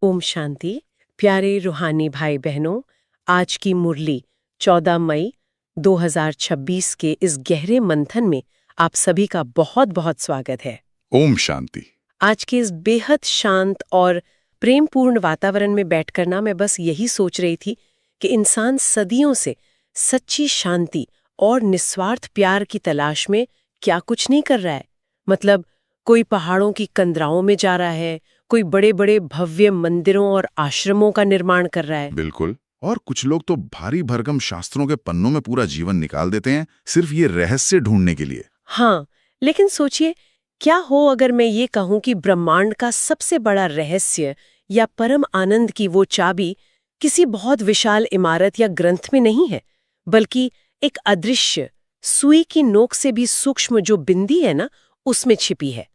ओम शांति। प्यारे रूहानी भाई बहनों, आज की मुरली 14 मई 2026 के इस गहरे मंथन में आप सभी का बहुत बहुत स्वागत है। ओम शांति। आज के इस बेहद शांत और प्रेमपूर्ण वातावरण में बैठकर ना मैं बस यही सोच रही थी कि इंसान सदियों से सच्ची शांति और निस्वार्थ प्यार की तलाश में क्या कुछ नहीं कर रहा है। मतलब कोई पहाड़ों की कंदराओं में जा रहा है, कोई बड़े बड़े भव्य मंदिरों और आश्रमों का निर्माण कर रहा है। बिल्कुल। और कुछ लोग तो भारी भरकम शास्त्रों के पन्नों में पूरा जीवन निकाल देते हैं सिर्फ ये रहस्य ढूंढने के लिए। हाँ, लेकिन सोचिए, क्या हो अगर मैं ये कहूं कि ब्रह्मांड का सबसे बड़ा रहस्य या परम आनंद की वो चाबी किसी बहुत विशाल इमारत या ग्रंथ में नहीं है, बल्कि एक अदृश्य सुई की नोक से भी सूक्ष्म जो बिंदी है ना, उसमें छिपी है।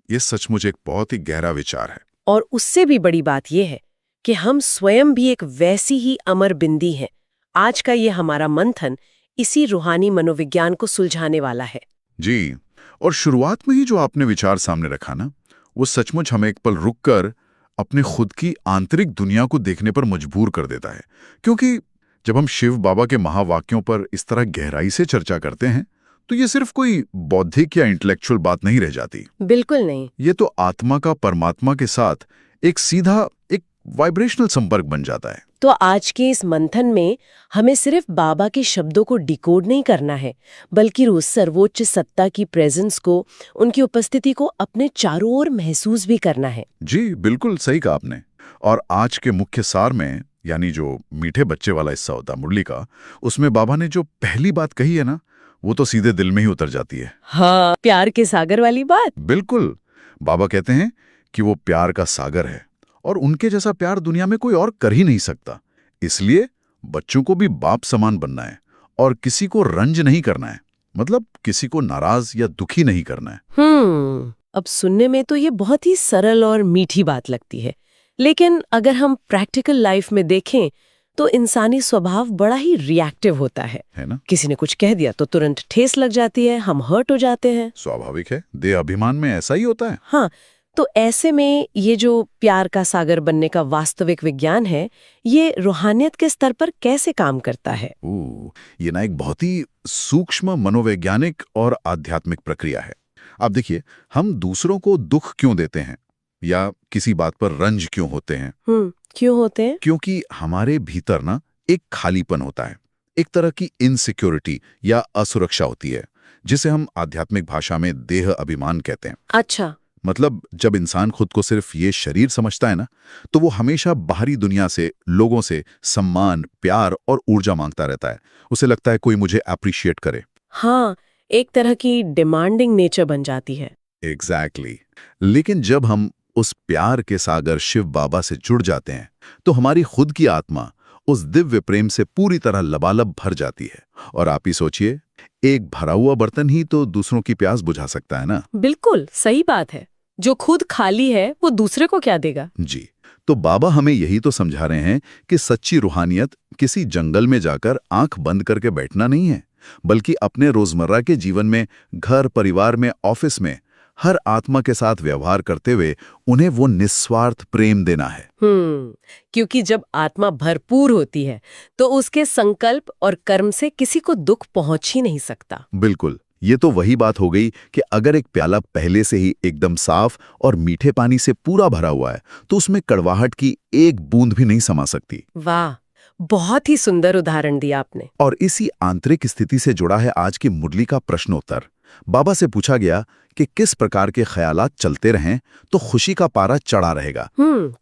ये सचमुच एक बहुत ही गहरा विचार है। और उससे भी बड़ी बात यह है कि हम स्वयं भी एक वैसी ही अमर बिंदी हैं। आज का ये हमारा मंथन इसी रूहानी मनोविज्ञान को सुलझाने वाला है। जी, और शुरुआत में ही जो आपने विचार सामने रखा ना, वो सचमुच हमें एक पल रुककर अपने खुद की आंतरिक दुनिया को देखने पर मजबूर कर देता है। क्योंकि जब हम शिव बाबा के महावाक्यों पर इस तरह गहराई से चर्चा करते हैं तो ये सिर्फ कोई बौद्धिक या इंटेलेक्चुअल बात नहीं रह जाती। बिल्कुल नहीं। ये तो आत्मा का परमात्मा के साथ एक सीधा एक वाइब्रेशनल संपर्क बन जाता है। तो आज के इस मंथन में हमें सिर्फ बाबा के शब्दों को डिकोड नहीं करना है, बल्कि उस सर्वोच्च सत्ता की प्रेजेंस को, उनकी उपस्थिति को अपने चारों ओर महसूस भी करना है। जी, बिल्कुल सही कहा आपने। और आज के मुख्य सार में, यानी जो मीठे बच्चे वाला हिस्सा होता मुरली का, उसमें बाबा ने जो पहली बात कही है ना, वो तो सीधे दिल में ही उतर जाती है। हाँ, प्यार के सागर वाली बात। बिल्कुल। बाबा कहते हैं कि वो प्यार का सागर है और उनके जैसा प्यार दुनिया में कोई और कर ही नहीं सकता। इसलिए बच्चों को भी बाप समान बनना है और किसी को रंज नहीं करना है, मतलब किसी को नाराज या दुखी नहीं करना है। अब सुनने में तो ये बहुत ही सरल और मीठी बात लगती है, लेकिन अगर हम प्रैक्टिकल लाइफ में देखें तो इंसानी स्वभाव बड़ा ही रिएक्टिव होता है ना? किसी ने कुछ कह दिया तो तुरंत ठेस लग जाती है, हम हर्ट हो जाते हैं। स्वाभाविक है, देह अभिमान में ऐसा ही होता है। हाँ, तो ऐसे में ये जो प्यार का सागर बनने का वास्तविक विज्ञान है, ये रूहानियत के स्तर पर कैसे काम करता है? ये ना एक बहुत ही सूक्ष्म मनोवैज्ञानिक और आध्यात्मिक प्रक्रिया है। आप देखिए, हम दूसरों को दुख क्यों देते हैं या किसी बात पर रंज क्यों होते हैं? क्यों होते हैं? क्योंकि हमारे भीतर ना एक खालीपन होता है, एक तरह की इनसिक्योरिटी या असुरक्षा होती है, जिसे हम आध्यात्मिक भाषा में देह अभिमान कहते हैं। अच्छा। मतलब जब इंसान खुद को सिर्फ ये शरीर समझता है ना, तो वो हमेशा बाहरी दुनिया से, लोगों से सम्मान, प्यार और ऊर्जा मांगता रहता है। उसे लगता है कोई मुझे अप्रिशिएट करे। हाँ, एक तरह की डिमांडिंग नेचर बन जाती है। एग्जैक्टली। लेकिन जब हम उस प्यार के सागर शिव बाबा से जुड़ जाते हैं तो हमारी खुद की आत्मा उस दिव्य प्रेम से पूरी तरह लबालब भर जाती है। और आप ही सोचिए, एक भरा हुआ बर्तन ही तो दूसरों की प्यास बुझा सकता है ना। बिल्कुल सही बात है। जो खुद खाली है वो दूसरे को क्या देगा। जी, तो बाबा हमें यही तो समझा रहे हैं कि सच्ची रूहानियत किसी जंगल में जाकर आंख बंद करके बैठना नहीं है, बल्कि अपने रोजमर्रा के जीवन में, घर परिवार में, ऑफिस में हर आत्मा के साथ व्यवहार करते हुए उन्हें वो निस्वार्थ प्रेम देना है। क्योंकि जब आत्मा भरपूर होती है तो उसके संकल्प और कर्म से किसी को दुख पहुंच ही नहीं सकता। बिल्कुल। ये तो वही बात हो गई कि अगर एक प्याला पहले से ही एकदम साफ और मीठे पानी से पूरा भरा हुआ है तो उसमें कड़वाहट की एक बूंद भी नहीं समा सकती। वाह, बहुत ही सुंदर उदाहरण दिया आपने। और इसी आंतरिक स्थिति से जुड़ा है आज की मुरली का प्रश्नोत्तर। बाबा से पूछा गया कि किस प्रकार के ख्यालात चलते रहें तो खुशी का पारा चढ़ा रहेगा।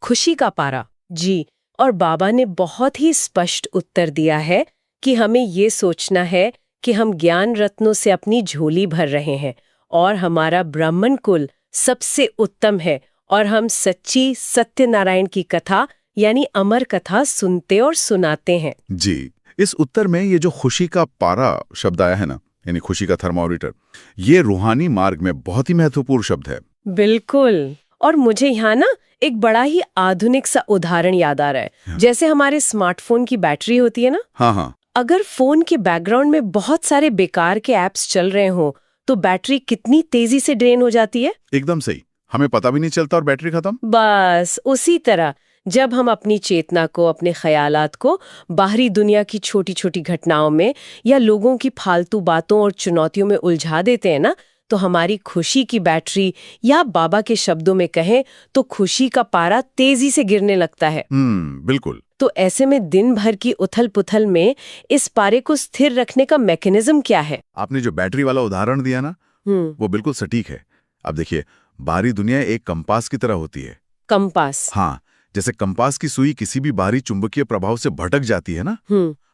खुशी का पारा। जी, और बाबा ने बहुत ही स्पष्ट उत्तर दिया है कि हमें ये सोचना है कि हम ज्ञान रत्नों से अपनी झोली भर रहे हैं और हमारा ब्राह्मण कुल सबसे उत्तम है और हम सच्ची सत्यनारायण की कथा यानी अमर कथा सुनते और सुनाते हैं। जी, इस उत्तर में ये जो खुशी का पारा शब्द आया है ना, यानी खुशी का थर्मोमीटर, ये रूहानी मार्ग में बहुत ही महत्वपूर्ण शब्द है। बिल्कुल। और मुझे यहाँ ना एक बड़ा ही आधुनिक सा उदाहरण याद आ रहा है। जैसे हमारे स्मार्टफोन की बैटरी होती है ना। हाँ। अगर फोन के बैकग्राउंड में बहुत सारे बेकार के एप्स चल रहे हो तो बैटरी कितनी तेजी से ड्रेन हो जाती है। एकदम सही। हमें पता भी नहीं चलता और बैटरी खत्म। बस उसी तरह जब हम अपनी चेतना को, अपने ख्यालात को बाहरी दुनिया की छोटी छोटी घटनाओं में या लोगों की फालतू बातों और चुनौतियों में उलझा देते हैं ना, तो हमारी खुशी की बैटरी, या बाबा के शब्दों में कहें तो खुशी का पारा तेजी से गिरने लगता है। बिल्कुल। तो ऐसे में दिन भर की उथल पुथल में इस पारे को स्थिर रखने का मैकेनिज्म क्या है? आपने जो बैटरी वाला उदाहरण दिया ना, वो बिल्कुल सटीक है। अब देखिए, बाहरी दुनिया एक कंपास की तरह होती है। कंपास? हाँ, जैसे कंपास की सुई किसी भी बाहरी चुंबकीय प्रभाव से भटक जाती है ना,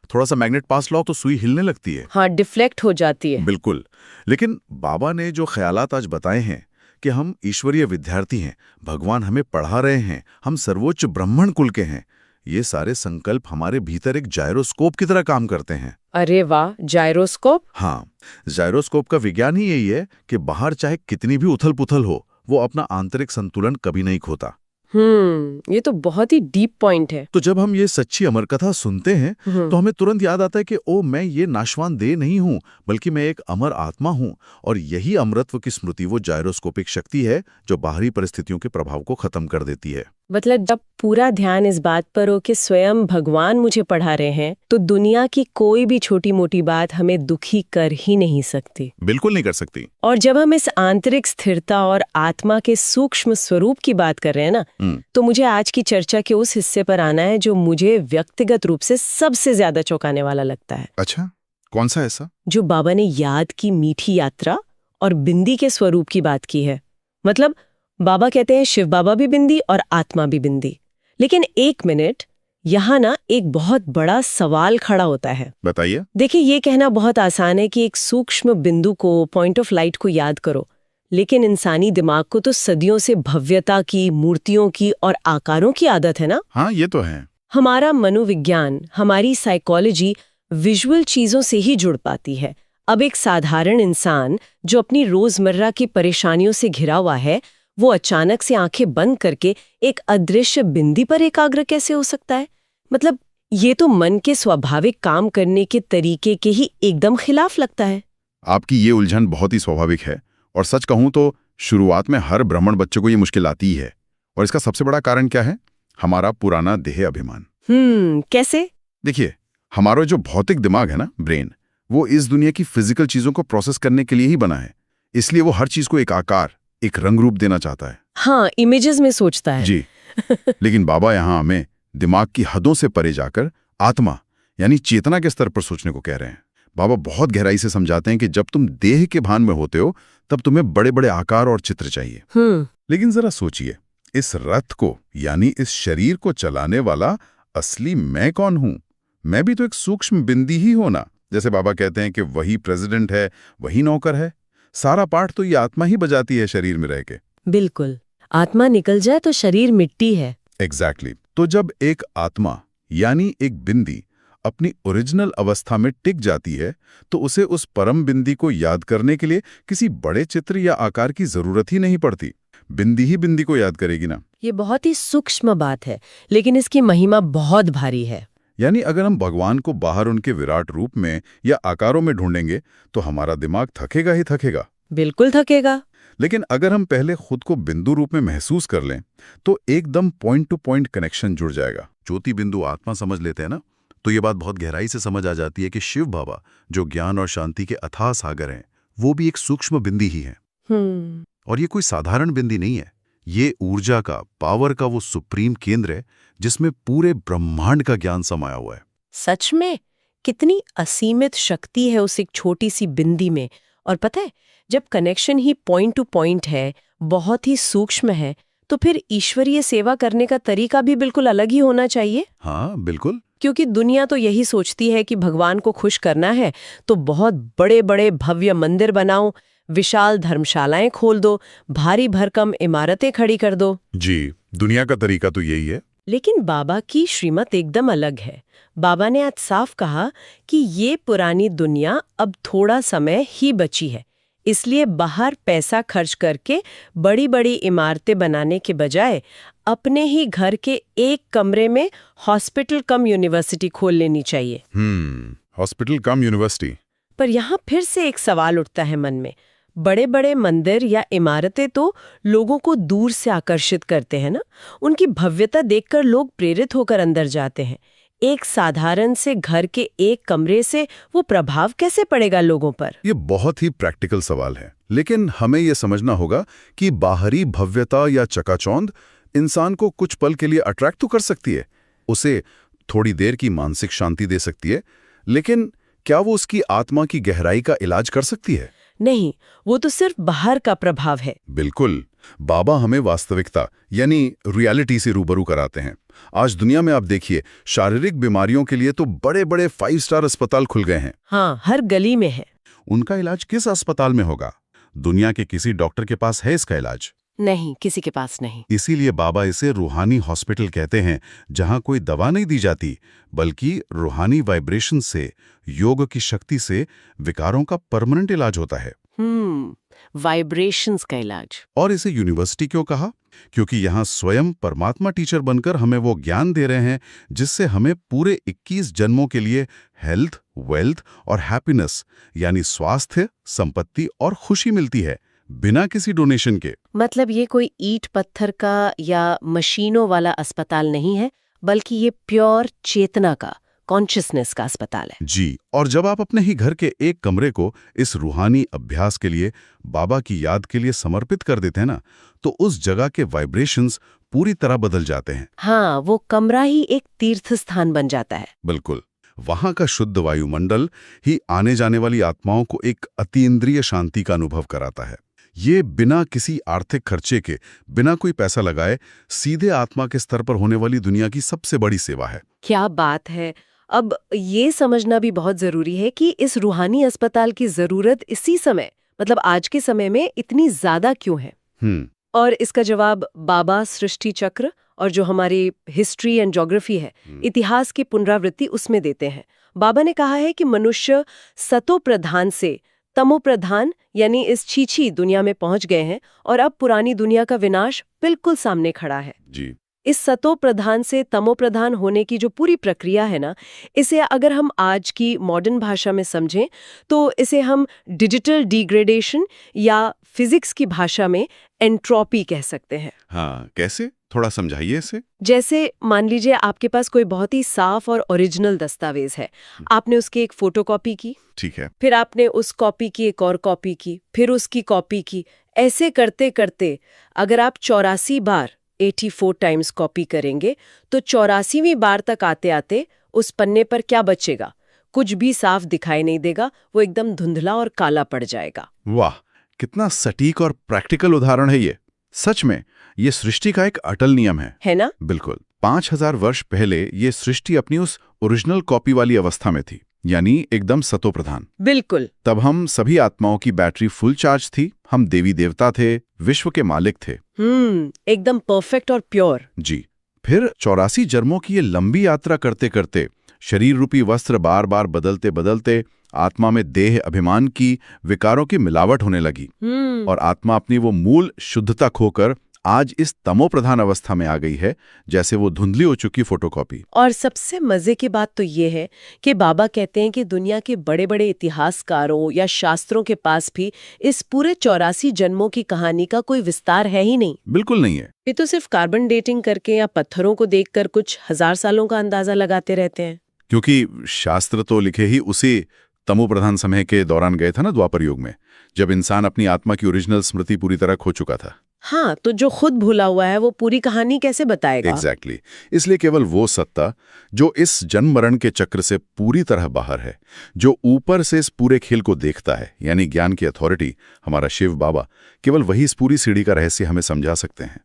थोड़ा सा मैग्नेट पास लाओ तो सुई हिलने लगती है। हाँ, डिफ्लेक्ट हो जाती है। बिल्कुल। लेकिन बाबा ने जो ख्यालात आज बताए हैं कि हम ईश्वरीय विद्यार्थी हैं, भगवान हमें पढ़ा रहे हैं, हम सर्वोच्च ब्राह्मण कुल के हैं, ये सारे संकल्प हमारे भीतर एक जायरोस्कोप की तरह काम करते हैं। अरे वाह, जायरोस्कोप? हाँ, जायरोस्कोप का विज्ञान ही यही है कि बाहर चाहे कितनी भी उथल पुथल हो, वो अपना आंतरिक संतुलन कभी नहीं खोता। ये तो बहुत ही डीप पॉइंट है। तो जब हम ये सच्ची अमर कथा सुनते हैं तो हमें तुरंत याद आता है कि ओ, मैं ये नाशवान देह नहीं हूं, बल्कि मैं एक अमर आत्मा हूं, और यही अमरत्व की स्मृति वो जायरोस्कोपिक शक्ति है जो बाहरी परिस्थितियों के प्रभाव को खत्म कर देती है। मतलब जब पूरा ध्यान इस बात पर हो कि स्वयं भगवान मुझे पढ़ा रहे हैं, तो दुनिया की कोई भी छोटी मोटी बात हमें दुखी कर ही नहीं सकती। बिल्कुल नहीं कर सकती। और जब हम इस आंतरिक स्थिरता और आत्मा के सूक्ष्म स्वरूप की बात कर रहे हैं ना, तो मुझे आज की चर्चा के उस हिस्से पर आना है जो मुझे व्यक्तिगत रूप से सबसे ज्यादा चौंकाने वाला लगता है। अच्छा, कौन सा ऐसा? जो बाबा ने याद की मीठी यात्रा और बिंदी के स्वरूप की बात की है। मतलब बाबा कहते हैं शिव बाबा भी बिंदी और आत्मा भी बिंदी। लेकिन एक मिनट, यहाँ ना एक बहुत बड़ा सवाल खड़ा होता है। बताइए। देखिए, ये कहना बहुत आसान है कि एक सूक्ष्म बिंदु को, पॉइंट ऑफ लाइट को याद करो, लेकिन इंसानी दिमाग को तो सदियों से भव्यता की, मूर्तियों की और आकारों की आदत है ना। हाँ, ये तो है। हमारा मनोविज्ञान, हमारी साइकोलॉजी विजुअल चीजों से ही जुड़ पाती है। अब एक साधारण इंसान जो अपनी रोजमर्रा की परेशानियों से घिरा हुआ है, वो अचानक से आंखें बंद करके एक अदृश्य बिंदी पर एकाग्र कैसे हो सकता है? मतलब ये तो मन के स्वाभाविक काम करने के तरीके के ही एकदम खिलाफ लगता है। आपकी ये उलझन बहुत ही स्वाभाविक है, और सच कहूं तो शुरुआत में हर ब्राह्मण बच्चे को ये मुश्किल आती ही है। और इसका सबसे बड़ा कारण क्या है? हमारा पुराना देह अभिमान। कैसे? देखिए, हमारा जो भौतिक दिमाग है ना, ब्रेन, वो इस दुनिया की फिजिकल चीजों को प्रोसेस करने के लिए ही बना है। इसलिए वो हर चीज को एक आकार, एक रंग रूप देना चाहता है। हाँ, इमेजेस में सोचता है। जी। लेकिन बाबा यहाँ हमें दिमाग की हदों से परे जाकर आत्मा यानी चेतना के स्तर पर सोचने को कह रहे हैं। बाबा बहुत गहराई से समझाते हैं कि जब तुम देह के भान में होते हो, तब तुम्हें बड़े बड़े आकार और चित्र चाहिए। लेकिन जरा सोचिए, इस रथ को यानी इस शरीर को चलाने वाला असली मैं कौन हूं? मैं भी तो एक सूक्ष्म बिंदी ही हो ना। जैसे बाबा कहते हैं कि वही प्रेसिडेंट है, वही नौकर है, सारा पाठ तो ये आत्मा ही बजाती है शरीर में रह के। बिल्कुल, आत्मा निकल जाए तो शरीर मिट्टी है। एग्जैक्टली। तो जब एक आत्मा यानी एक बिंदी अपनी ओरिजिनल अवस्था में टिक जाती है, तो उसे उस परम बिंदी को याद करने के लिए किसी बड़े चित्र या आकार की जरूरत ही नहीं पड़ती। बिंदी ही बिंदी को याद करेगी ना। ये बहुत ही सूक्ष्म बात है, लेकिन इसकी महिमा बहुत भारी है। यानी अगर हम भगवान को बाहर उनके विराट रूप में या आकारों में ढूंढेंगे तो हमारा दिमाग थकेगा ही थकेगा। बिल्कुल थकेगा। लेकिन अगर हम पहले खुद को बिंदु रूप में महसूस कर लें तो एकदम पॉइंट टू पॉइंट कनेक्शन जुड़ जाएगा। ज्योति बिंदु आत्मा समझ लेते हैं ना, तो ये बात बहुत गहराई से समझ आ जाती है कि शिव बाबा जो ज्ञान और शांति के अथाह सागर हैं, वो भी एक सूक्ष्म बिंदी ही है। और ये कोई साधारण बिंदी नहीं है, ये ऊर्जा का, पावर का वो सुप्रीम केंद्र है जिसमें पूरे ब्रह्मांड का ज्ञान समाया हुआ है। सच में कितनी असीमित शक्ति है उस एक छोटी सी बिंदी में। और पता है, जब कनेक्शन ही पॉइंट टू पॉइंट है, बहुत ही सूक्ष्म है, तो फिर ईश्वरीय सेवा करने का तरीका भी बिल्कुल अलग ही होना चाहिए। हाँ, बिल्कुल। क्योंकि दुनिया तो यही सोचती है कि भगवान को खुश करना है तो बहुत बड़े बड़े भव्य मंदिर बनाओ, विशाल धर्मशालाएं खोल दो, भारी भरकम इमारतें खड़ी कर दो। जी, दुनिया का तरीका तो यही है। लेकिन बाबा की श्रीमत एकदम अलग है। बाबा ने आज साफ कहा कि ये पुरानी दुनिया अब थोड़ा समय ही बची है, इसलिए बाहर पैसा खर्च करके बड़ी बड़ी इमारतें बनाने के बजाय अपने ही घर के एक कमरे में हॉस्पिटल कम यूनिवर्सिटी खोल लेनी चाहिए। हॉस्पिटल कम यूनिवर्सिटी। पर यहाँ फिर से एक सवाल उठता है मन में। बड़े बड़े मंदिर या इमारतें तो लोगों को दूर से आकर्षित करते हैं ना, उनकी भव्यता देखकर लोग प्रेरित होकर अंदर जाते हैं। एक साधारण से घर के एक कमरे से वो प्रभाव कैसे पड़ेगा लोगों पर? ये बहुत ही प्रैक्टिकल सवाल है, लेकिन हमें ये समझना होगा कि बाहरी भव्यता या चकाचौंध इंसान को कुछ पल के लिए अट्रैक्ट तो कर सकती है, उसे थोड़ी देर की मानसिक शांति दे सकती है, लेकिन क्या वो उसकी आत्मा की गहराई का इलाज कर सकती है? नहीं, वो तो सिर्फ बाहर का प्रभाव है। बिल्कुल। बाबा हमें वास्तविकता यानी रियलिटी से रूबरू कराते हैं। आज दुनिया में आप देखिए, शारीरिक बीमारियों के लिए तो बड़े बड़े 5 स्टार अस्पताल खुल गए हैं। हाँ, हर गली में है। उनका इलाज किस अस्पताल में होगा? दुनिया के किसी डॉक्टर के पास है इसका इलाज? नहीं, किसी के पास नहीं। इसीलिए बाबा इसे रूहानी हॉस्पिटल कहते हैं, जहां कोई दवा नहीं दी जाती, बल्कि रूहानी वाइब्रेशन से, योग की शक्ति से विकारों का परमानेंट इलाज होता है। वाइब्रेशंस का इलाज। और इसे यूनिवर्सिटी क्यों कहा? क्योंकि यहाँ स्वयं परमात्मा टीचर बनकर हमें वो ज्ञान दे रहे हैं जिससे हमें पूरे 21 जन्मों के लिए हेल्थ, वेल्थ और हैप्पीनेस यानी स्वास्थ्य, संपत्ति और खुशी मिलती है, बिना किसी डोनेशन के। मतलब ये कोई ईंट पत्थर का या मशीनों वाला अस्पताल नहीं है, बल्कि ये प्योर चेतना का, कॉन्शियसनेस का अस्पताल है। जी, और जब आप अपने ही घर के एक कमरे को इस रूहानी अभ्यास के लिए, बाबा की याद के लिए समर्पित कर देते हैं ना, तो उस जगह के वाइब्रेशंस पूरी तरह बदल जाते हैं। हाँ, वो कमरा ही एक तीर्थ स्थान बन जाता है। बिल्कुल। वहां का शुद्ध वायुमंडल ही आने जाने वाली आत्माओं को एक अतीन्द्रिय शांति का अनुभव कराता है। ये बिना किसी आर्थिक खर्चे के, बिना कोई पैसा लगाए, सीधे आत्मा के स्तर पर होने वाली दुनिया की सबसे बड़ी सेवा है। क्या बात है। अब ये समझना भी बहुत जरूरी है कि इस रूहानी अस्पताल की जरूरत इसी समय, मतलब आज के समय में इतनी ज्यादा क्यों है? और इसका जवाब बाबा सृष्टि चक्र और जो हमारी हिस्ट्री एंड ज्योग्राफी है, इतिहास की पुनरावृत्ति, उसमें देते हैं। बाबा ने कहा है कि मनुष्य सतो प्रधान से तमो प्रधान यानी इस छीछी दुनिया में पहुंच गए हैं और अब पुरानी दुनिया का विनाश बिल्कुल सामने खड़ा है। जी। इस सतो प्रधान से तमो प्रधान होने की जो पूरी प्रक्रिया है ना, इसे अगर हम आज की मॉडर्न भाषा में समझें तो इसे हम डिजिटल डिग्रेडेशन या फिजिक्स की भाषा में एंट्रोपी कह सकते हैं। हाँ, कैसे? थोड़ा समझाइए इसे। जैसे मान लीजिए आपके पास कोई बहुत ही साफ और ओरिजिनल दस्तावेज है, आपने उसकी एक फोटोकॉपी की, ठीक है, फिर आपने उस कॉपी की एक और कॉपी की, फिर उसकी कॉपी की, ऐसे करते करते अगर आप 84 बार 84 टाइम्स कॉपी करेंगे तो 84वीं बार तक आते आते उस पन्ने पर क्या बचेगा? कुछ भी साफ दिखाई नहीं देगा, वो एकदम धुंधला और काला पड़ जाएगा। वाह, कितना सटीक और प्रैक्टिकल उदाहरण है ये। सच में ये सृष्टि का एक अटल नियम है ना? बिल्कुल। 5000 वर्ष पहले ये सृष्टि अपनी उस ओरिजिनल कॉपी वाली अवस्था में थी, यानी एकदम सतो प्रधान। बिल्कुल। तब हम सभी आत्माओं की बैटरी फुल चार्ज थी, हम देवी देवता थे, विश्व के मालिक थे। एकदम परफेक्ट और प्योर। जी। फिर 84 जन्मों की ये लंबी यात्रा करते करते, शरीर रूपी वस्त्र बार बार बदलते बदलते, आत्मा में देह अभिमान की विकारों की मिलावट होने लगी और आत्मा अपनी वो मूल शुद्धता खोकर आज इस तमो प्रधान अवस्था में आ गई है, जैसे वो धुंधली हो चुकी फोटोकॉपी। और सबसे मजे की बात तो ये है कि बाबा कहते हैं कि दुनिया के बड़े बड़े इतिहासकारों या शास्त्रों के पास भी इस पूरे 84 जन्मों की कहानी का कोई विस्तार है ही नहीं। बिल्कुल नहीं है। ये तो सिर्फ कार्बन डेटिंग करके या पत्थरों को देखकर कुछ हजार सालों का अंदाजा लगाते रहते हैं। क्योंकि शास्त्र तो लिखे ही उसी तमो प्रधान समय के दौरान गए था ना, द्वापर युग में, जब इंसान अपनी आत्मा की ओरिजिनल स्मृति पूरी तरह खो चुका था। हाँ, तो जो खुद भूला हुआ है वो पूरी कहानी कैसे बताएगा? एग्जैक्टली। इसलिए केवल वो सत्ता जो इस जन्म मरण के चक्र से पूरी तरह बाहर है, जो ऊपर से इस पूरे खेल को देखता है, यानी ज्ञान की अथॉरिटी, हमारा शिव बाबा, केवल वही इस पूरी सीढ़ी का रहस्य हमें समझा सकते हैं।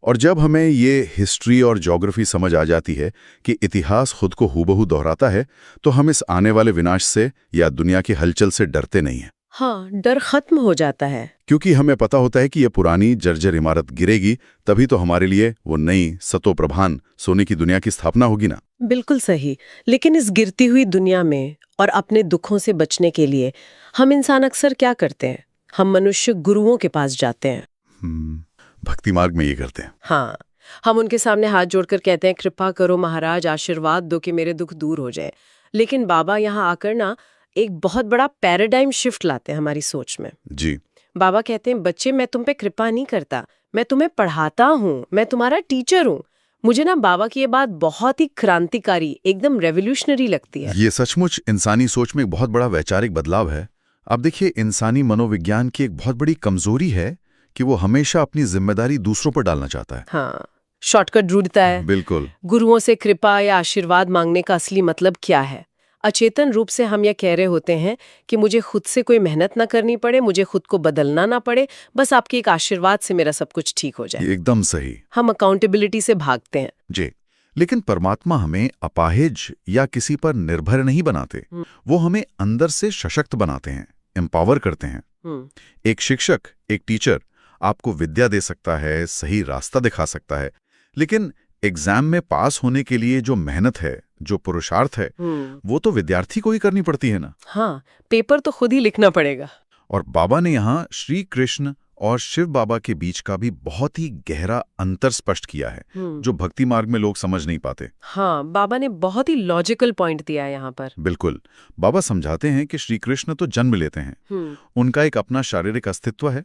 और जब हमें ये हिस्ट्री और ज्योग्राफी समझ आ जाती है कि इतिहास खुद को हूबहू दोहराता है, तो हम इस आने वाले विनाश से या दुनिया की हलचल से डरते नहीं हैं। हाँ, डर खत्म हो जाता है। क्योंकि हमें पता होता है कि ये पुरानी जर्जर इमारत गिरेगी, तभी तो हमारे लिए वो नई सतो प्रधान सोने की दुनिया की स्थापना होगी ना। बिल्कुल सही। लेकिन इस गिरती हुई दुनिया में और अपने दुखों से बचने के लिए हम इंसान अक्सर क्या करते हैं? हम मनुष्य गुरुओं के पास जाते हैं। भक्ति मार्ग में ये करते हैं। हाँ, हम उनके सामने हाथ जोड़कर कहते हैं, कृपा करो महाराज, आशीर्वाद दो कि मेरे दुख दूर हो जाए। लेकिन बाबा यहाँ आकर ना एक बहुत बड़ा पैराडाइम शिफ्ट लाते हैं हमारी सोच में। जी। बाबा कहते हैं, बच्चे मैं तुम पे कृपा नहीं करता, मैं तुम्हें पढ़ाता हूँ, मैं तुम्हारा टीचर हूँ। मुझे ना बाबा की ये बात बहुत ही क्रांतिकारी, एकदम रेवोल्यूशनरी लगती है। ये सचमुच इंसानी सोच में एक बहुत बड़ा वैचारिक बदलाव है। आप देखिए, इंसानी मनोविज्ञान की एक बहुत बड़ी कमजोरी है कि वो हमेशा अपनी जिम्मेदारी दूसरों पर डालना चाहता है। हाँ, शॉर्टकट ढूंढता है। बिल्कुल। गुरुओं से कृपा या आशीर्वाद मांगने का असली मतलब क्या है? अचेतन रूप से हम ये कह रहे होते हैं कि मुझे खुद से कोई मेहनत ना करनी पड़े, मुझे खुद को बदलना ना पड़े, बस आपके एक आशीर्वाद से मेरा सब कुछ ठीक हो जाए। एकदम सही। हम अकाउंटेबिलिटी से भागते हैं। जी, लेकिन परमात्मा हमें अपाहिज या किसी पर निर्भर नहीं बनाते। वो हमें अंदर से सशक्त बनाते हैं, एम्पावर करते हैं। एक शिक्षक, एक टीचर आपको विद्या दे सकता है, सही रास्ता दिखा सकता है, लेकिन एग्जाम में पास होने के लिए जो मेहनत है, जो पुरुषार्थ है, वो तो विद्यार्थी को ही करनी पड़ती है ना। हाँ, पेपर तो खुद ही लिखना पड़ेगा। और बाबा ने यहाँ श्री कृष्ण और शिव बाबा के बीच का भी बहुत ही गहरा अंतर स्पष्ट किया है, जो भक्ति मार्ग में लोग समझ नहीं पाते। हाँ, बाबा ने बहुत ही लॉजिकल पॉइंट दिया है यहाँ पर। बिल्कुल। बाबा समझाते हैं कि श्री कृष्ण तो जन्म लेते हैं, उनका एक अपना शारीरिक अस्तित्व है,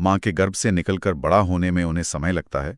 माँ के गर्भ से निकलकर बड़ा होने में उन्हें समय लगता है।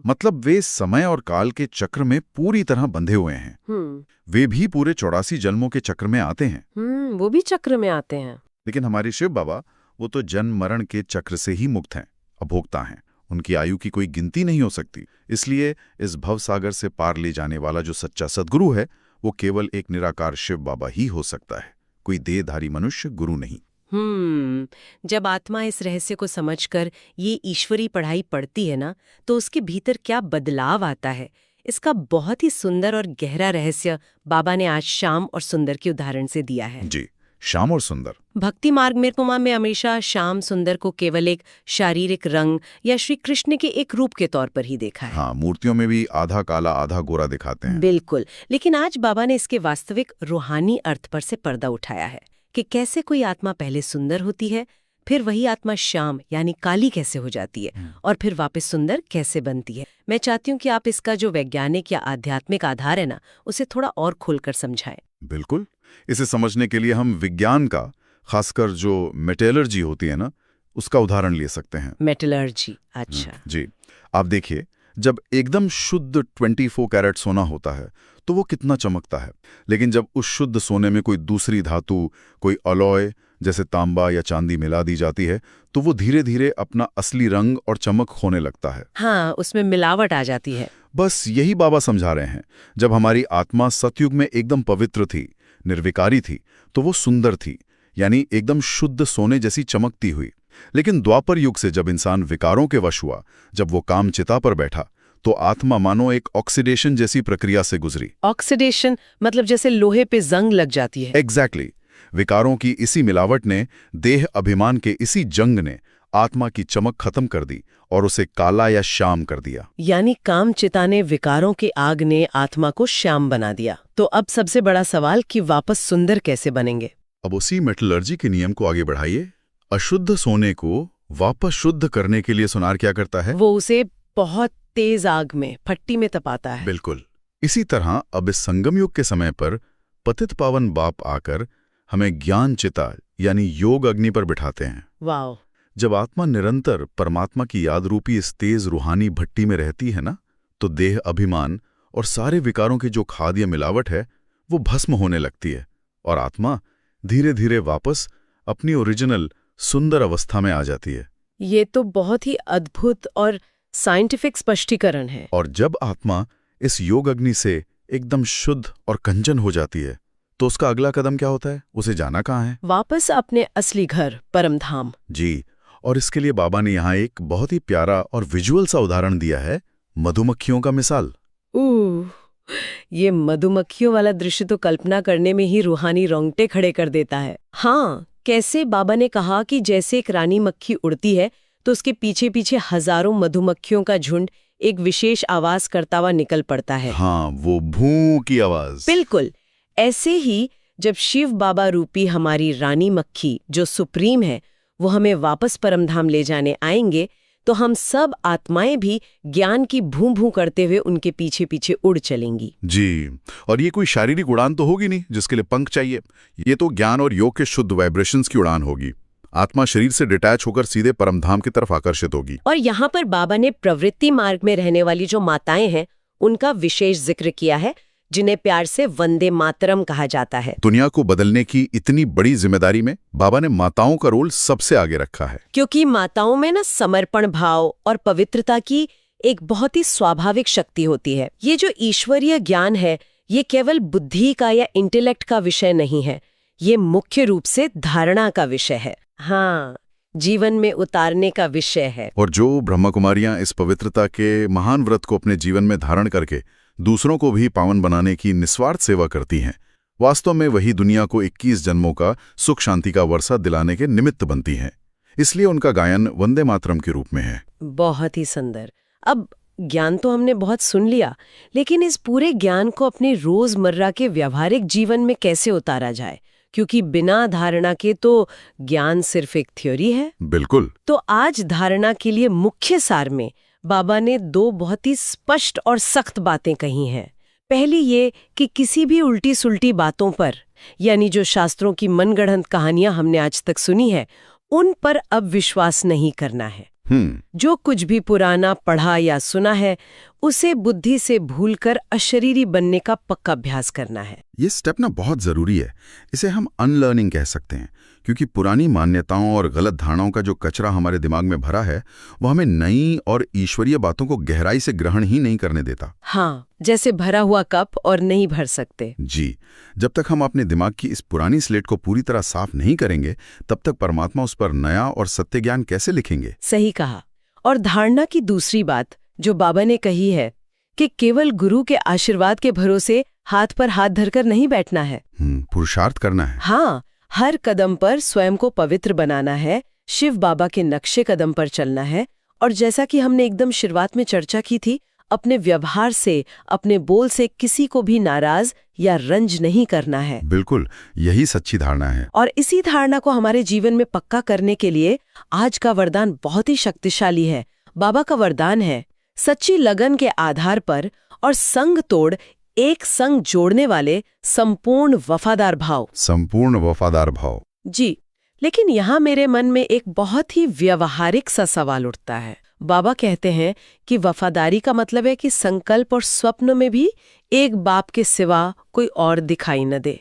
मतलब वे समय और काल के चक्र में पूरी तरह बंधे हुए हैं। वे भी पूरे 84 जन्मों के चक्र में आते हैं। वो भी चक्र में आते हैं। लेकिन हमारे शिव बाबा, वो तो जन्म मरण के चक्र से ही मुक्त हैं, अभोक्ता हैं। उनकी आयु की कोई गिनती नहीं हो सकती। इसलिए इस भवसागर से पार ले जाने वाला जो सच्चा सद्गुरु है, वो केवल एक निराकार शिव बाबा ही हो सकता है, कोई देहधारी मनुष्य गुरु नहीं। जब आत्मा इस रहस्य को समझकर ये ईश्वरी पढ़ाई पढ़ती है ना, तो उसके भीतर क्या बदलाव आता है, इसका बहुत ही सुंदर और गहरा रहस्य बाबा ने आज श्याम और सुंदर के उदाहरण से दिया है। जी, श्याम और सुंदर। भक्ति मार्ग में हमेशा श्याम सुंदर को केवल एक शारीरिक रंग या श्री कृष्ण के एक रूप के तौर पर ही देखा है। हाँ, मूर्तियों में भी आधा काला आधा गोरा दिखाते हैं। बिल्कुल। लेकिन आज बाबा ने इसके वास्तविक रूहानी अर्थ पर से पर्दा उठाया है कि कैसे कोई आत्मा पहले सुंदर होती है, फिर वही आत्मा श्याम यानी काली कैसे हो जाती है, और फिर वापस सुंदर कैसे बनती है। मैं चाहती हूँ कि आप इसका जो वैज्ञानिक या आध्यात्मिक आधार है ना, उसे थोड़ा और खुलकर समझाएं। बिल्कुल। इसे समझने के लिए हम विज्ञान का, खासकर जो मेटलर्जी होती है ना, उसका उदाहरण ले सकते हैं। मेटलर्जी, अच्छा। जी, आप देखिए, जब एकदम शुद्ध 24 कैरेट सोना होता है तो वो कितना चमकता है। लेकिन जब उस शुद्ध सोने में कोई दूसरी धातु, कोई अलॉय जैसे तांबा या चांदी मिला दी जाती है, तो वो धीरे धीरे अपना असली रंग और चमक खोने लगता है। हाँ, उसमें मिलावट आ जाती है। बस यही बाबा समझा रहे हैं। जब हमारी आत्मा सतयुग में एकदम पवित्र थी, निर्विकारी थी, तो वो सुंदर थी, यानी एकदम शुद्ध सोने जैसी चमकती हुई। लेकिन द्वापर युग से जब इंसान विकारों के वश हुआ, जब वो काम चिता पर बैठा, तो आत्मा मानो एक ऑक्सीडेशन जैसी प्रक्रिया से गुजरी। ऑक्सीडेशन मतलब जैसे लोहे पे जंग लग जाती है। एग्जैक्टली। विकारों की इसी मिलावट ने, देह अभिमान के इसी जंग ने आत्मा की चमक खत्म कर दी और उसे काला या श्याम कर दिया। यानी काम चिताने, विकारों के आग ने आत्मा को श्याम बना दिया। तो अब सबसे बड़ा सवाल कि वापस सुंदर कैसे बनेंगे। अब उसी मेटलर्जी के नियम को आगे बढ़ाइए। अशुद्ध सोने को वापस शुद्ध करने के लिए सोनार क्या करता है? वो उसे बहुत तेज आग में, भट्टी में तपाता है। बिल्कुल। इसी तरह अब इस संगम युग के समय पर पतित पावन बाप आकर हमें ज्ञान चिता यानी योग अग्नि पर बिठाते हैं। वाह। जब आत्मा निरंतर परमात्मा की याद रूपी इस तेज रूहानी भट्टी में रहती है ना, तो देह अभिमान और सारे विकारों की जो खाद या मिलावट है, वो भस्म होने लगती है और आत्मा धीरे धीरे वापस अपनी ओरिजिनल सुंदर अवस्था में आ जाती है। ये तो बहुत ही अद्भुत और साइंटिफिक स्पष्टीकरण है। और जब आत्मा इस योग अग्नि से एकदम शुद्ध और कंचन हो जाती है, तो उसका अगला कदम क्या होता है? उसे जाना कहाँ है? वापस अपने असली घर, परम धाम। जी, और इसके लिए बाबा ने यहाँ एक बहुत ही प्यारा और विजुअल सा उदाहरण दिया है, मधुमक्खियों का मिसाल। ये मधुमक्खियों वाला दृश्य तो कल्पना करने में ही रूहानी रोंगटे खड़े कर देता है। हाँ, कैसे बाबा ने कहा कि जैसे एक रानी मक्खी उड़ती है तो उसके पीछे पीछे हजारों मधुमक्खियों का झुंड एक विशेष आवाज करता हुआ निकल पड़ता है। हाँ, वो भू की आवाज। बिल्कुल। ऐसे ही जब शिव बाबा रूपी हमारी रानी मक्खी जो सुप्रीम है, वो हमें वापस परमधाम ले जाने आएंगे, तो हम सब आत्माएं भी ज्ञान की भूं भूं करते हुए उनके पीछे पीछे उड़ चलेंगी। जी, और ये कोई शारीरिक उड़ान तो होगी नहीं जिसके लिए पंख चाहिए। ये तो ज्ञान और योग के शुद्ध वाइब्रेशंस की उड़ान होगी। आत्मा शरीर से डिटैच होकर सीधे परमधाम की तरफ आकर्षित होगी। और यहाँ पर बाबा ने प्रवृत्ति मार्ग में रहने वाली जो माताएं हैं उनका विशेष जिक्र किया है, जिन्हें प्यार से वंदे मातरम कहा जाता है। दुनिया को बदलने की इतनी बड़ी जिम्मेदारी में बाबा ने माताओं का रोल सबसे आगे रखा है, क्योंकि माताओं में ना समर्पण भाव और पवित्रता की एक बहुत ही स्वाभाविक शक्ति होती है। ये जो ईश्वरीय ज्ञान है, ये केवल बुद्धि का या इंटेलेक्ट का विषय नहीं है, ये मुख्य रूप से धारणा का विषय है। हाँ, जीवन में उतारने का विषय है। और जो ब्रह्मा कुमारियां इस पवित्रता के महान व्रत को अपने जीवन में धारण करके दूसरों को भी पावन बनाने की निस्वार्थ सेवा करती हैं, वास्तव में वही दुनिया को 21 जन्मों का सुख शांति का वर्षा दिलाने के निमित्त बनती हैं। इसलिए उनका गायन वंदे मातरम के रूप में है। बहुत ही सुंदर। अब ज्ञान तो हमने बहुत सुन लिया, लेकिन इस पूरे ज्ञान को अपने रोजमर्रा के व्यावहारिक जीवन में कैसे उतारा जाए, क्योंकि बिना धारणा के तो ज्ञान सिर्फ एक थ्योरी है। बिल्कुल। तो आज धारणा के लिए मुख्य सार में बाबा ने 2 बहुत ही स्पष्ट और सख्त बातें कही हैं। पहली ये कि किसी भी उल्टी सुल्टी बातों पर, यानी जो शास्त्रों की मनगढ़ंत कहानियां हमने आज तक सुनी है, उन पर अब विश्वास नहीं करना है। जो कुछ भी पुराना पढ़ा या सुना है, उसे बुद्धि से भूलकर अशरीरी बनने का पक्का अभ्यास करना है। ये स्टेप ना बहुत जरूरी है। इसे हम अनलर्निंग कह सकते हैं, क्योंकि पुरानी मान्यताओं और गलत धारणाओं का जो कचरा हमारे दिमाग में भरा है, वो हमें नई और ईश्वरीय बातों को गहराई से ग्रहण ही नहीं करने देता। हाँ, जैसे भरा हुआ कप और नहीं भर सकते। जी, जब तक हम अपने दिमाग की इस पुरानी स्लेट को पूरी तरह साफ नहीं करेंगे, तब तक परमात्मा उस पर नया और सत्य ज्ञान कैसे लिखेंगे। सही कहा। और धारणा की दूसरी बात जो बाबा ने कही है कि केवल गुरु के आशीर्वाद के भरोसे हाथ पर हाथ धरकर नहीं बैठना है, पुरुषार्थ करना है। हाँ, हर कदम पर स्वयं को पवित्र बनाना है, शिव बाबा के नक्शे कदम पर चलना है, और जैसा कि हमने एकदम शुरुआत में चर्चा की थी, अपने व्यवहार से, अपने बोल से किसी को भी नाराज या रंज नहीं करना है। बिल्कुल, यही सच्ची धारणा है। और इसी धारणा को हमारे जीवन में पक्का करने के लिए आज का वरदान बहुत ही शक्तिशाली है। बाबा का वरदान है सच्ची लगन के आधार पर और संग तोड़ एक संग जोड़ने वाले संपूर्ण वफादार भाव। संपूर्ण वफादार भाव। जी, लेकिन यहाँ मेरे मन में एक बहुत ही व्यवहारिक सा सवाल उठता है। बाबा कहते हैं कि वफादारी का मतलब है कि संकल्प और स्वप्न में भी एक बाप के सिवा कोई और दिखाई न दे।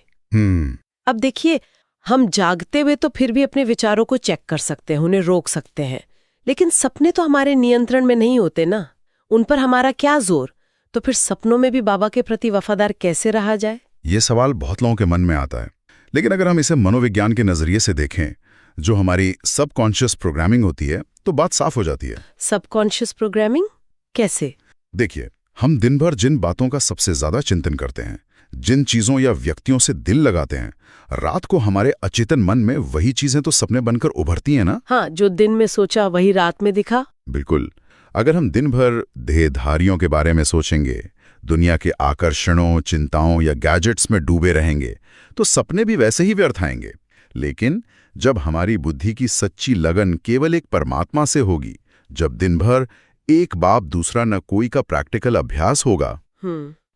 अब देखिए, हम जागते हुए तो फिर भी अपने विचारों को चेक कर सकते हैं, उन्हें रोक सकते हैं, लेकिन सपने तो हमारे नियंत्रण में नहीं होते ना, उन पर हमारा क्या जोर। तो फिर सपनों में भी बाबा के प्रति वफादार कैसे रहा जाए? ये सवाल बहुत लोगों के मन में आता है, लेकिन अगर हम इसे मनोविज्ञान के नजरिए से देखें, जो हमारी सबकॉन्शियस प्रोग्रामिंग होती है, तो बात साफ हो जाती है। सबकॉन्शियस प्रोग्रामिंग कैसे? देखिए, हम दिन भर जिन बातों का सबसे ज्यादा चिंतन करते हैं, जिन चीजों या व्यक्तियों से दिल लगाते हैं, रात को हमारे अचेतन मन में वही चीजें तो सपने बनकर उभरती हैं ना। हाँ, जो दिन में सोचा वही रात में दिखा। बिल्कुल। अगर हम दिन भर देहधारियों के बारे में सोचेंगे, दुनिया के आकर्षणों, चिंताओं या गैजेट्स में डूबे रहेंगे, तो सपने भी वैसे ही व्यर्थ आएंगे। लेकिन जब हमारी बुद्धि की सच्ची लगन केवल एक परमात्मा से होगी, जब दिन भर एक बाप दूसरा न कोई का प्रैक्टिकल अभ्यास होगा,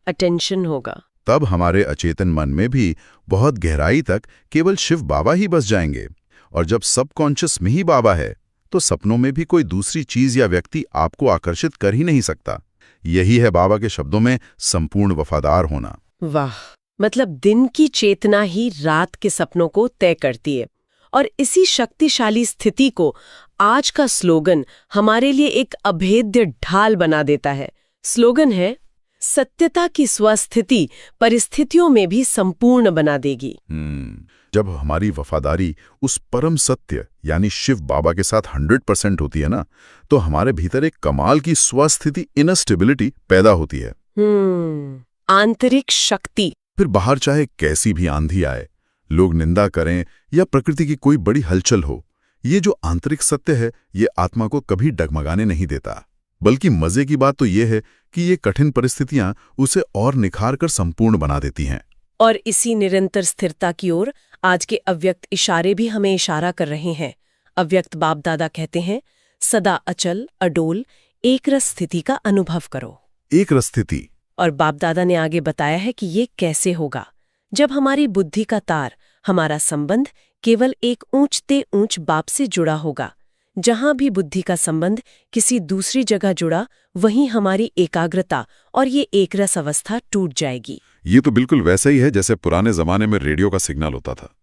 अटेंशन होगा, तब हमारे अचेतन मन में भी बहुत गहराई तक केवल शिव बाबा ही बस जाएंगे। और जब सबकॉन्शियस में ही बाबा है, तो सपनों में भी कोई दूसरी चीज या व्यक्ति आपको आकर्षित कर ही नहीं सकता। यही है बाबा के शब्दों में संपूर्ण वफादार होना। वाह, मतलब दिन की चेतना ही रात के सपनों को तय करती है। और इसी शक्तिशाली स्थिति को आज का स्लोगन हमारे लिए एक अभेद्य ढाल बना देता है। स्लोगन है, सत्यता की स्वस्थिति परिस्थितियों में भी संपूर्ण बना देगी। जब हमारी वफादारी उस परम सत्य यानी शिव बाबा के साथ 100% होती है ना, तो हमारे भीतर एक कमाल की स्वस्थिति, इनर स्टेबिलिटी पैदा होती है। आंतरिक शक्ति। फिर बाहर चाहे कैसी भी आंधी आए, लोग निंदा करें या प्रकृति की कोई बड़ी हलचल हो, ये जो आंतरिक सत्य है, ये आत्मा को कभी डगमगाने नहीं देता। बल्कि मजे की बात तो ये है कि ये कठिन परिस्थितियां उसे और निखार कर संपूर्ण बना देती हैं। और इसी निरंतर स्थिरता की ओर आज के अव्यक्त इशारे भी हमें इशारा कर रहे हैं। अव्यक्त बाप दादा कहते हैं, सदा अचल, अडोल, एकरस स्थिति का अनुभव करो। एकरस स्थिति। और बाप दादा ने आगे बताया है कि ये कैसे होगा, जब हमारी बुद्धि का तार, हमारा संबंध केवल एक ऊंचते ऊंच बाप से जुड़ा होगा। जहां भी बुद्धि का संबंध किसी दूसरी जगह जुड़ा, वहीं हमारी एकाग्रता और ये एकरस अवस्था टूट जाएगी। ये तो बिल्कुल वैसा ही है जैसे पुराने जमाने में रेडियो का सिग्नल होता था।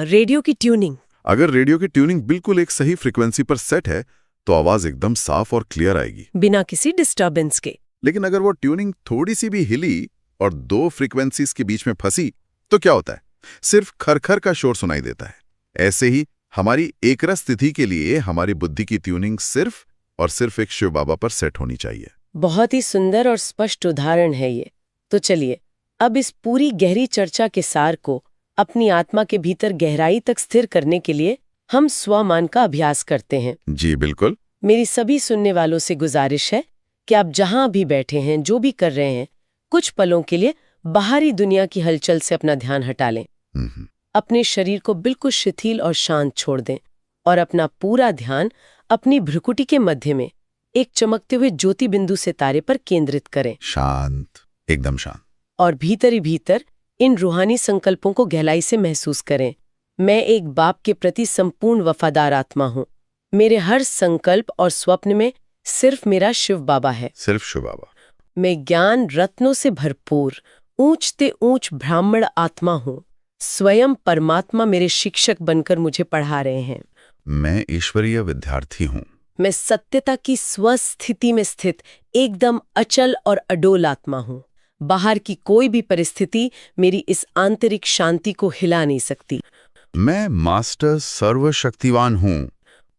रेडियो की ट्यूनिंग। अगर रेडियो की ट्यूनिंग बिल्कुल एक सही फ्रीक्वेंसी पर सेट है तो आवाज एकदम साफ और क्लियर आएगी, बिना किसी डिस्टर्बेंस के। लेकिन अगर वो ट्यूनिंग थोड़ी सी भी हिली और दो फ्रीक्वेंसीज के बीच में फंसी तो क्या होता है? सिर्फ खरखर का शोर सुनाई देता है। ऐसे ही हमारी एकरस स्थिति के लिए हमारी बुद्धि की ट्यूनिंग सिर्फ और सिर्फ एक शिव बाबा पर सेट होनी चाहिए। बहुत ही सुंदर और स्पष्ट उदाहरण है ये। तो चलिए अब इस पूरी गहरी चर्चा के सार को अपनी आत्मा के भीतर गहराई तक स्थिर करने के लिए हम स्वमान का अभ्यास करते हैं। जी बिल्कुल। मेरी सभी सुनने वालों से गुजारिश है कि आप जहां भी बैठे हैं, जो भी कर रहे हैं, कुछ पलों के लिए बाहरी दुनिया की हलचल से अपना ध्यान हटा लें। अपने शरीर को बिल्कुल शिथिल और शांत छोड़ दें और अपना पूरा ध्यान अपनी भ्रुकुटी के मध्य में एक चमकते हुए ज्योति बिंदु सितारे पर केंद्रित करें। शांत, एकदम शांत। और भीतर ही भीतर इन रूहानी संकल्पों को गहराई से महसूस करें। मैं एक बाप के प्रति संपूर्ण वफादार आत्मा हूँ। मेरे हर संकल्प और स्वप्न में सिर्फ मेरा शिव बाबा है। सिर्फ शिव बाबा। मैं ज्ञान रत्नों से भरपूर ऊंचते ऊंच ब्राह्मण आत्मा हूँ। स्वयं परमात्मा मेरे शिक्षक बनकर मुझे पढ़ा रहे हैं। मैं ईश्वरीय विद्यार्थी हूँ। मैं सत्यता की स्वस्थिति में स्थित एकदम अचल और अडोल आत्मा हूँ। बाहर की कोई भी परिस्थिति मेरी इस आंतरिक शांति को हिला नहीं सकती। मैं मास्टर सर्वशक्तिवान हूँ।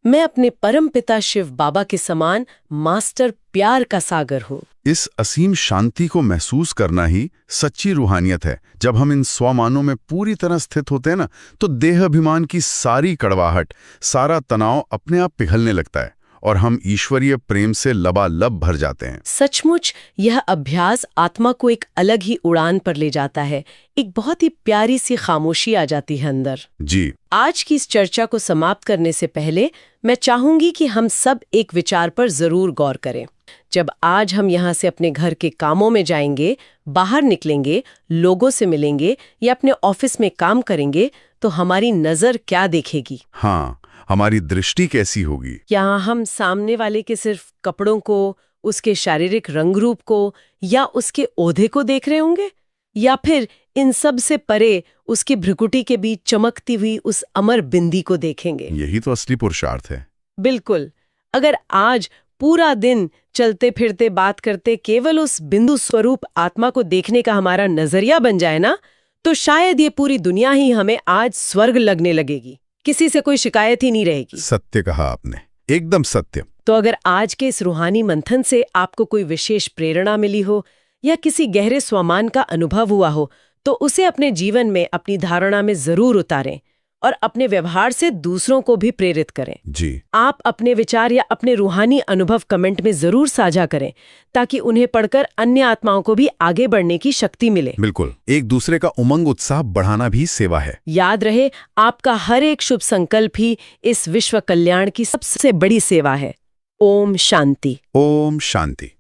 मैं अपने परम पिता शिव बाबा के समान मास्टर प्यार का सागर हूँ। इस असीम शांति को महसूस करना ही सच्ची रूहानियत है। जब हम इन स्वमानों में पूरी तरह स्थित होते हैं ना, तो देह अभिमान की सारी कड़वाहट, सारा तनाव अपने आप पिघलने लगता है और हम ईश्वरीय प्रेम से लबालब भर जाते हैं। सचमुच यह अभ्यास आत्मा को एक अलग ही उड़ान पर ले जाता है। एक बहुत ही प्यारी सी खामोशी आ जाती है अंदर। जी। आज की इस चर्चा को समाप्त करने से पहले मैं चाहूंगी कि हम सब एक विचार पर जरूर गौर करें। जब आज हम यहाँ से अपने घर के कामों में जाएंगे, बाहर निकलेंगे, लोगों से मिलेंगे या अपने ऑफिस में काम करेंगे, तो हमारी नजर क्या देखेगी? हाँ, हमारी दृष्टि कैसी होगी? क्या हम सामने वाले के सिर्फ कपड़ों को, उसके शारीरिक रंग रूप को या उसके ओहदे को देख रहे होंगे, या फिर इन सब से परे उसकी भ्रुकुटी के बीच चमकती हुई उस अमर बिंदी को देखेंगे? यही तो असली पुरुषार्थ है। बिल्कुल। अगर आज पूरा दिन चलते फिरते बात करते केवल उस बिंदु स्वरूप आत्मा को देखने का हमारा नजरिया बन जाए ना, तो शायद ये पूरी दुनिया ही हमें आज स्वर्ग लगने लगेगी। किसी से कोई शिकायत ही नहीं रहेगी। सत्य कहा आपने, एकदम सत्य। तो अगर आज के इस रूहानी मंथन से आपको कोई विशेष प्रेरणा मिली हो या किसी गहरे स्वमान का अनुभव हुआ हो, तो उसे अपने जीवन में, अपनी धारणा में जरूर उतारें और अपने व्यवहार से दूसरों को भी प्रेरित करें। जी। आप अपने विचार या अपने रूहानी अनुभव कमेंट में जरूर साझा करें, ताकि उन्हें पढ़कर अन्य आत्माओं को भी आगे बढ़ने की शक्ति मिले। बिल्कुल। एक दूसरे का उमंग उत्साह बढ़ाना भी सेवा है। याद रहे, आपका हर एक शुभ संकल्प ही इस विश्व कल्याण की सबसे बड़ी सेवा है। ओम शांति। ओम शांति।